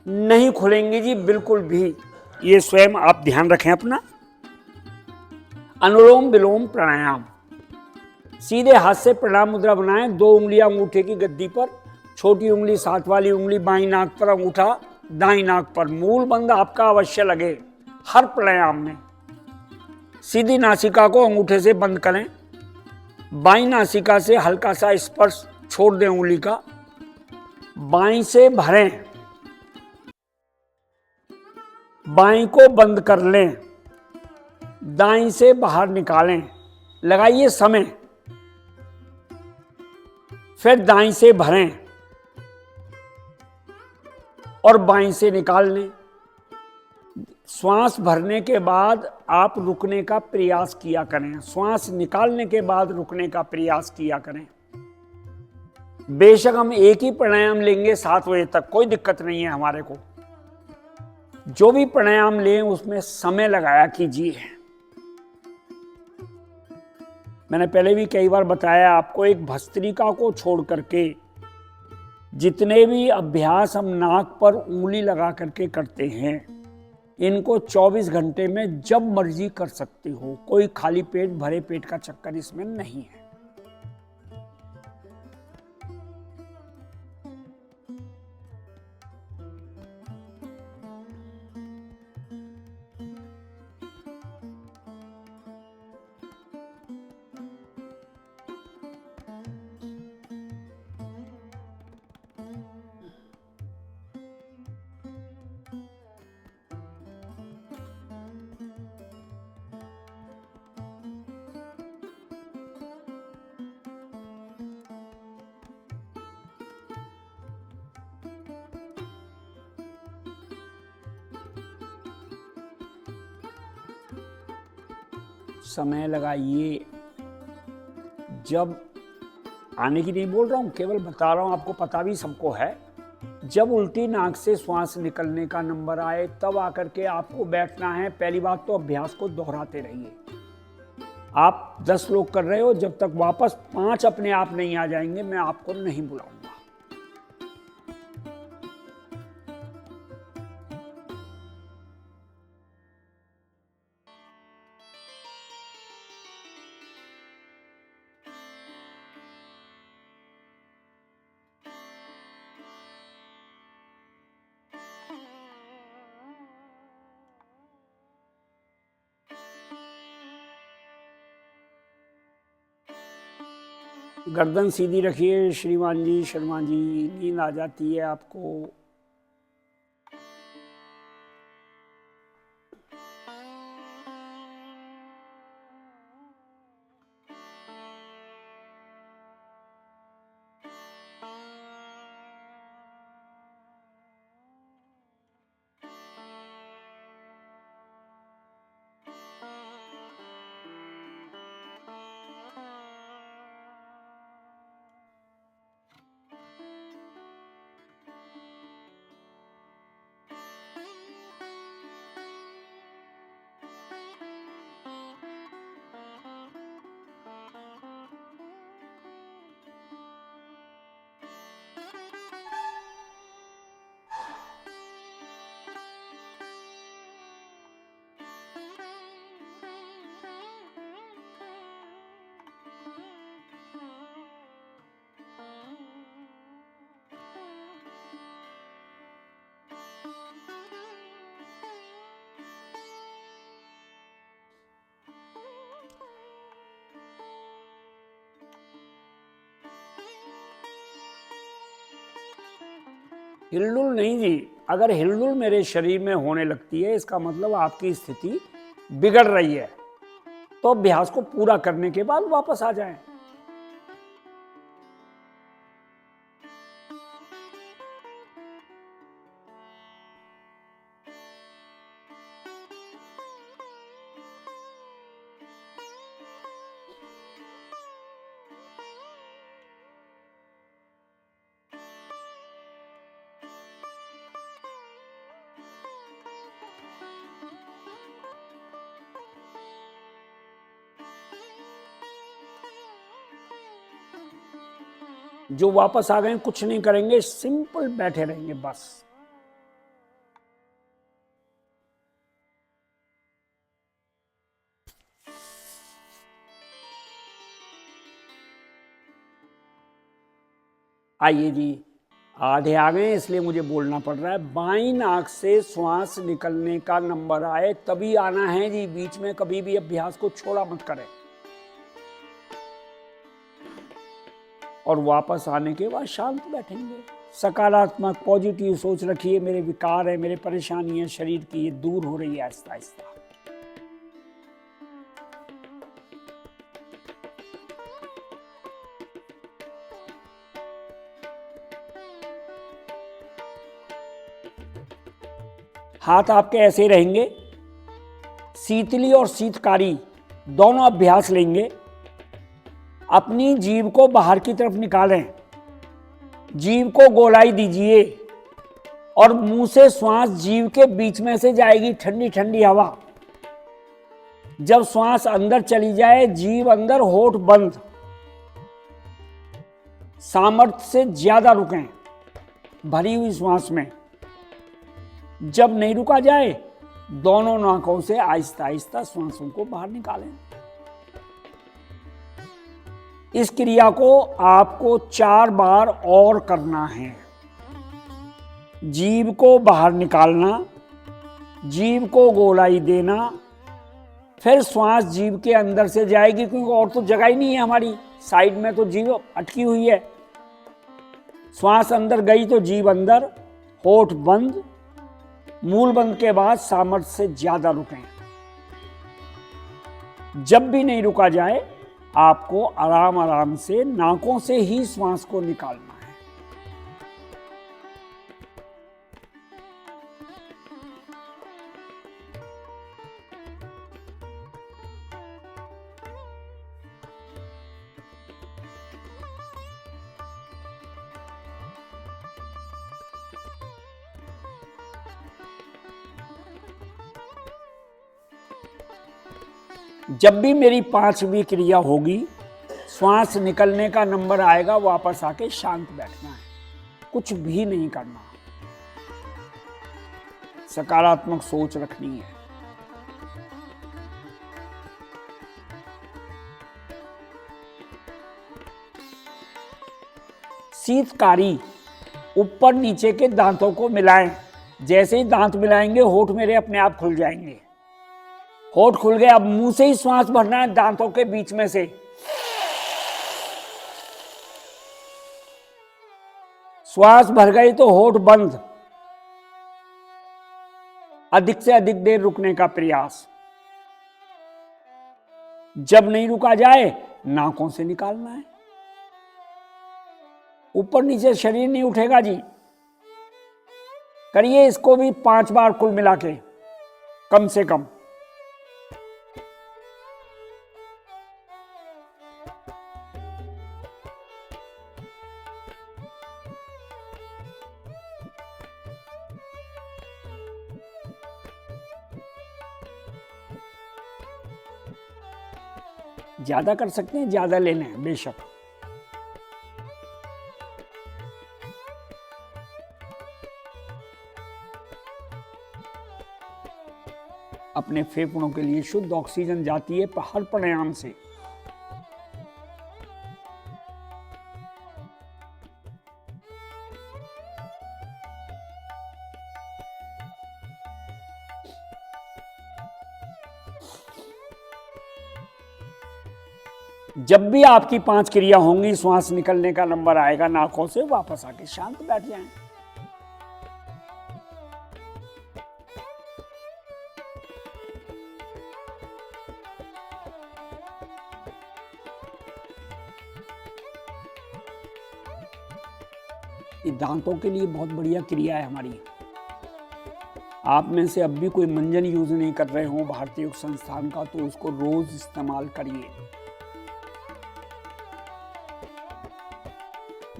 नहीं खुलेंगी जी बिल्कुल भी, ये स्वयं आप ध्यान रखें अपना। अनुलोम विलोम प्राणायाम। सीधे हाथ से प्रणाम मुद्रा बनाएं, 2 उंगलियां अंगूठे की गद्दी पर, छोटी उंगली साथ वाली उंगली बाईं नाक पर, अंगूठा दाईं नाक पर। मूल बंद आपका अवश्य लगे हर प्राणायाम में। सीधी नासिका को अंगूठे से बंद करें, बाईं नासिका से हल्का सा स्पर्श छोड़ दें उंगली का, बाईं से भरें, बाईं को बंद कर लें, दाईं से बाहर निकालें, लगाइए समय, फिर दाईं से भरें और बाईं से निकाल लें। श्वास भरने के बाद आप रुकने का प्रयास किया करें, श्वास निकालने के बाद रुकने का प्रयास किया करें। बेशक हम एक ही प्राणायाम लेंगे 7 बजे तक, कोई दिक्कत नहीं है हमारे को। जो भी प्राणायाम लें उसमें समय लगाया कीजिए। मैंने पहले भी कई बार बताया आपको, एक भस्त्रिका को छोड़ करके जितने भी अभ्यास हम नाक पर उंगली लगा करके करते हैं, इनको 24 घंटे में जब मर्जी कर सकते हो। कोई खाली पेट भरे पेट का चक्कर इसमें नहीं है। समय लगाइए। जब आने की नहीं बोल रहा हूँ, केवल बता रहा हूँ, आपको पता भी सबको है। जब उल्टी नाक से श्वास निकलने का नंबर आए तब आकर के आपको बैठना है। पहली बात तो अभ्यास को दोहराते रहिए। आप 10 लोग कर रहे हो, जब तक वापस 5 अपने आप नहीं आ जाएंगे मैं आपको नहीं बुलाऊंगा। गर्दन सीधी रखिए श्रीमान जी, शर्मा जी। नींद आ जाती है आपको। हिलडुल नहीं जी, अगर हिलडुल मेरे शरीर में होने लगती है इसका मतलब आपकी स्थिति बिगड़ रही है। तो अभ्यास को पूरा करने के बाद वापस आ जाएं। जो वापस आ गए कुछ नहीं करेंगे, सिंपल बैठे रहेंगे बस। आइए जी, आधे आ गए इसलिए मुझे बोलना पड़ रहा है। बाईं नाक से श्वास निकलने का नंबर आए तभी आना है जी, बीच में कभी भी अभ्यास को छोड़ा मत करें। और वापस आने के बाद शांत बैठेंगे। सकारात्मक पॉजिटिव सोच रखिए। मेरे विकार है, मेरे परेशानी है शरीर की, ये दूर हो रही है आहिस्ता आहिस्ता। हाथ आपके ऐसे रहेंगे। शीतली और शीतकारी दोनों अभ्यास लेंगे। अपनी जीभ को बाहर की तरफ निकालें, जीभ को गोलाई दीजिए और मुंह से श्वास जीभ के बीच में से जाएगी, ठंडी ठंडी हवा। जब श्वास अंदर चली जाए, जीभ अंदर, होठ बंद। सामर्थ्य से ज्यादा रुकें भरी हुई श्वास में। जब नहीं रुका जाए, दोनों नाकों से आहिस्ता आहिस्ता श्वासों को बाहर निकालें। इस क्रिया को आपको 4 बार और करना है। जीभ को बाहर निकालना, जीभ को गोलाई देना, फिर श्वास जीभ के अंदर से जाएगी, क्योंकि और तो जगह ही नहीं है हमारी, साइड में तो जीभ अटकी हुई है। श्वास अंदर गई तो जीभ अंदर, होठ बंद, मूल बंद के बाद सामर्थ्य से ज्यादा रुकें। जब भी नहीं रुका जाए, आपको आराम आराम से नाकों से ही श्वास को निकालना है। जब भी मेरी पांचवी क्रिया होगी, श्वास निकलने का नंबर आएगा, वापस आके शांत बैठना है, कुछ भी नहीं करना, सकारात्मक सोच रखनी है। शीतकारी ऊपर नीचे के दांतों को मिलाएं। जैसे ही दांत मिलाएंगे होठ मेरे अपने आप खुल जाएंगे। होठ खुल गए, अब मुंह से ही श्वास भरना है, दांतों के बीच में से। श्वास भर गई तो होठ बंद। अधिक से अधिक देर रुकने का प्रयास। जब नहीं रुका जाए, नाकों से निकालना है। ऊपर नीचे शरीर नहीं उठेगा जी। करिए इसको भी 5 बार कुल मिला के, कम से कम। ज्यादा कर सकते हैं, ज्यादा ले लें बेशक। अपने फेफड़ों के लिए शुद्ध ऑक्सीजन जाती है हर प्राणायाम से। जब भी आपकी 5 क्रिया होंगी, श्वास निकलने का नंबर आएगा, नाकों से वापस आके शांत बैठ जाएं। ये दांतों के लिए बहुत बढ़िया क्रिया है हमारी। आप में से अब भी कोई मंजन यूज नहीं कर रहे हो भारतीय योग संस्थान का, तो उसको रोज इस्तेमाल करिए।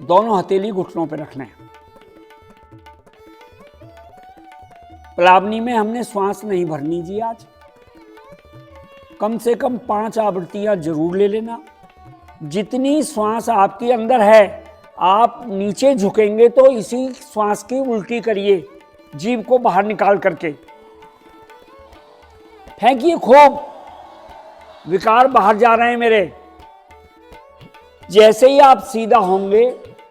दोनों हथेली घुटनों पे रखना है। प्लावनी में हमने श्वास नहीं भरनी जी आज। कम से कम 5 आवृत्तियां जरूर ले लेना। जितनी श्वास आपके अंदर है, आप नीचे झुकेंगे तो इसी श्वास की उल्टी करिए, जीभ को बाहर निकाल करके फेंकिए खूब। विकार बाहर जा रहे हैं मेरे। जैसे ही आप सीधा होंगे,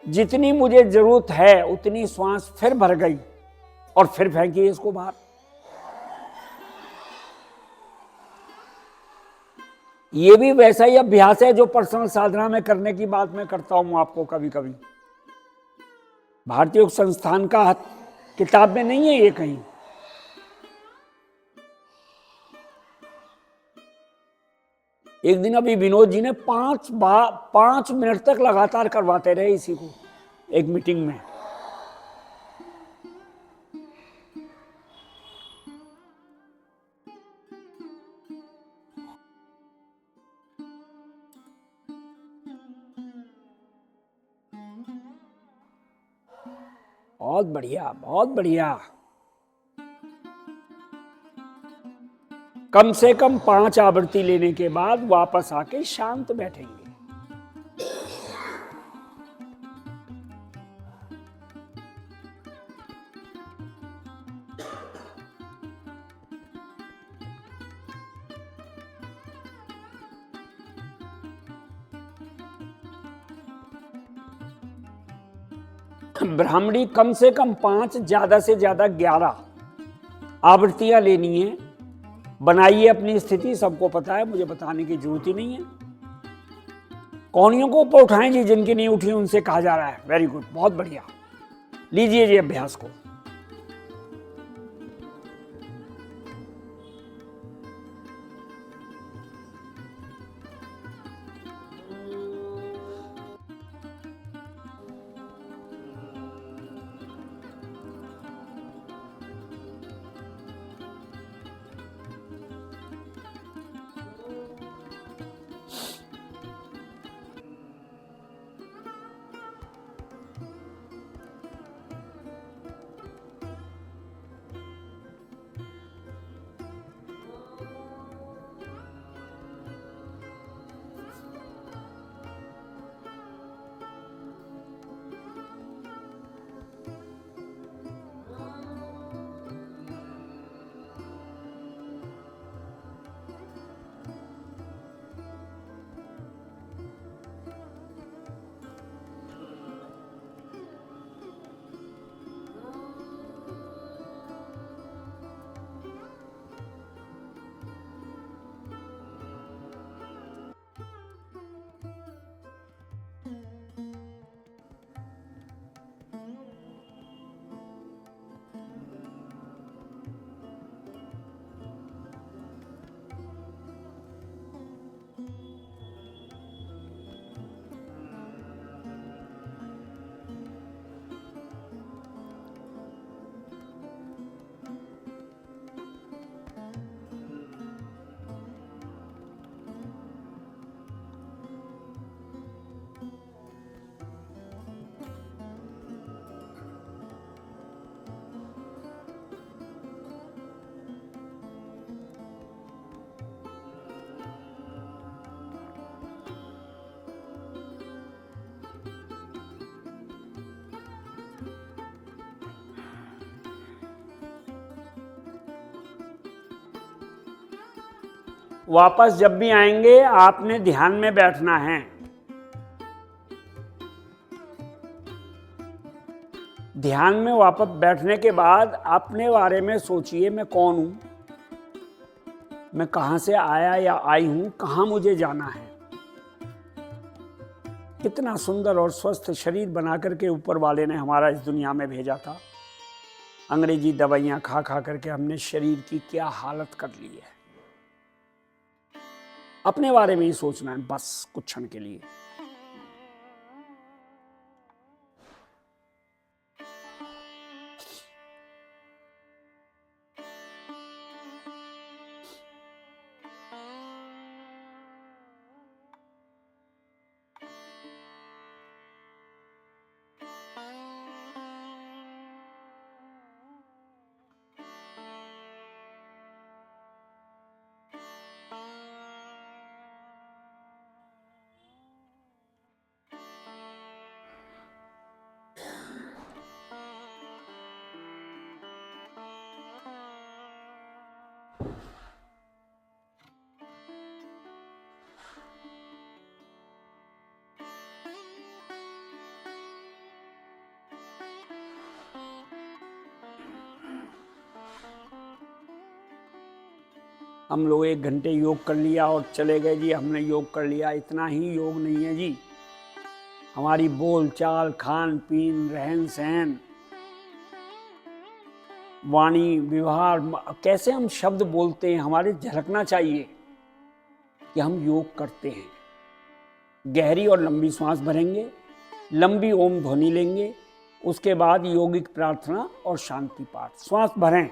जितनी मुझे जरूरत है उतनी श्वास फिर भर गई, और फिर फेंकिए इसको बाहर। ये भी वैसा ही अभ्यास है जो पर्सनल साधना में करने की बात मैं करता हूं आपको कभी कभी। भारतीय योग संस्थान का किताब में नहीं है ये कहीं। एक दिन अभी विनोद जी ने 5 मिनट तक लगातार करवाते रहे इसी को एक मीटिंग में। बहुत बढ़िया, बहुत बढ़िया। कम से कम 5 आवृत्ति लेने के बाद वापस आके शांत बैठेंगे। ब्राह्मणी कम से कम 5, ज्यादा से ज्यादा 11 आवृत्तियां लेनी है। बनाइए अपनी स्थिति, सबको पता है, मुझे बताने की जरूरत ही नहीं है। कौनियों को ऊपर उठाएं जी, जिनकी नहीं उठी उनसे कहा जा रहा है। वेरी गुड, बहुत बढ़िया। लीजिए जी अभ्यास को। वापस जब भी आएंगे आपने ध्यान में बैठना है। ध्यान में वापस बैठने के बाद अपने बारे में सोचिए, मैं कौन हूं, मैं कहां से आया या आई हूं, कहां मुझे जाना है। कितना सुंदर और स्वस्थ शरीर बना करके ऊपर वाले ने हमारा इस दुनिया में भेजा था। अंग्रेजी दवाइयां खा खा करके हमने शरीर की क्या हालत कर ली है। अपने बारे में ही सोचना है बस कुछ क्षण के लिए। हम लोग 1 घंटे योग कर लिया और चले गए जी, हमने योग कर लिया, इतना ही योग नहीं है जी। हमारी बोल चाल, खान पीन, रहन सहन, वाणी व्यवहार, कैसे हम शब्द बोलते हैं, हमारे झलकना चाहिए कि हम योग करते हैं। गहरी और लंबी सांस भरेंगे, लंबी ओम ध्वनि लेंगे, उसके बाद योगिक प्रार्थना और शांति पाठ। श्वास भरें।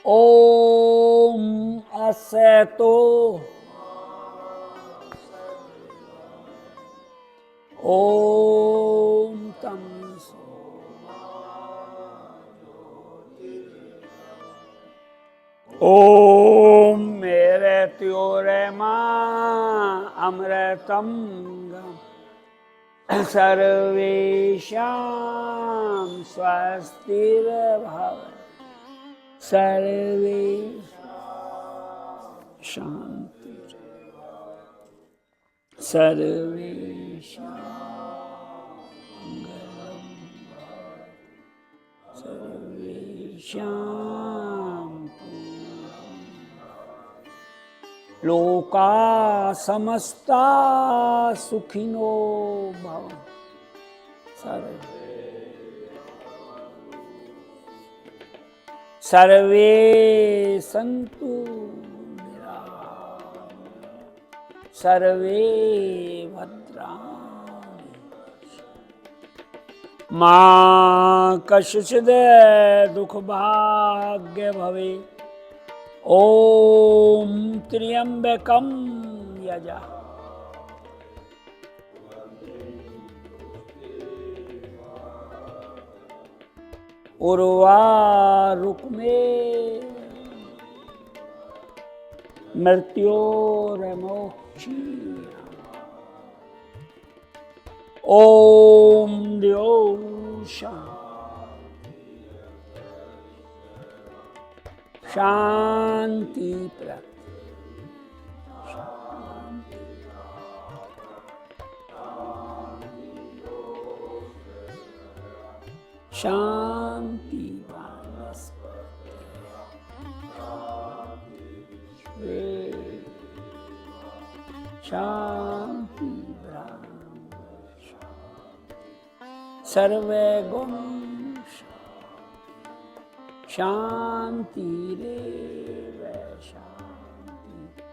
ओम असतो ओम तमसो ओम मेरे त्योरे मां अमृतम सर्वेशां स्वस्तिर्भवतु सर्वे शांति सर्वे सर्वे शांति। लोका समस्ता सुखिनो भवन्तु। सर्वे सन्तु निरामयाः। सर्वे भद्राणि मा कश्चित् दुःख भाग्य भवेत्। ओम त्र्यंबकं यजामहे उर्वारुकमेव मृत्योर्मोक्षीयमामृतम्। ओम द्यौः शांति प्रद शांति शांति सर्वे गुण शांति रेव शांति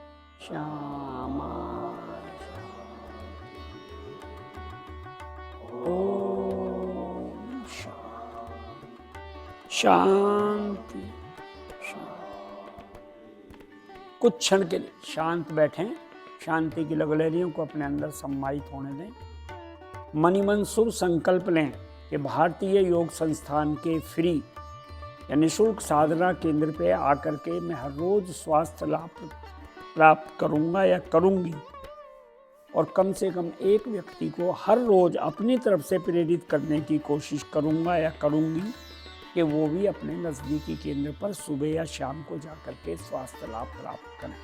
श्यामा ओम शांति। कुछ क्षण के लिए शांत बैठें, शांति की लहरियों को अपने अंदर सम्मानित होने दें। मन ही मन शुभ संकल्प लें कि भारतीय योग संस्थान के फ्री या निःशुल्क साधना केंद्र पे आकर के मैं हर रोज स्वास्थ्य लाभ प्राप्त करूंगा या करूंगी, और कम से कम एक व्यक्ति को हर रोज अपनी तरफ से प्रेरित करने की कोशिश करूंगा या करूंगी कि वो भी अपने नज़दीकी केंद्र पर सुबह या शाम को जाकर के स्वास्थ्य लाभ प्राप्त करें।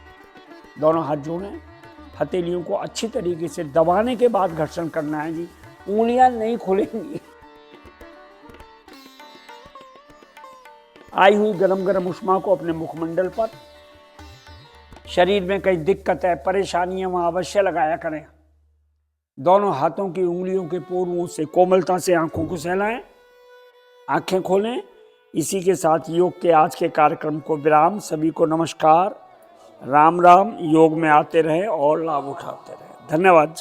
दोनों हाथ जोड़ें, हथेलियों को अच्छी तरीके से दबाने के बाद घर्षण करना है जी, उंगलियां नहीं खुलेंगी। आई हुई गरम गरम उष्मा को अपने मुखमंडल पर, शरीर में कई दिक्कत है, परेशानियां, वहां अवश्य लगाया करें। दोनों हाथों की उंगलियों के पोरुओं से कोमलता से आंखों को सहलाएं, आंखें खोलें। इसी के साथ योग के आज के कार्यक्रम को विराम। सभी को नमस्कार, राम राम। योग में आते रहें और लाभ उठाते रहें। धन्यवाद।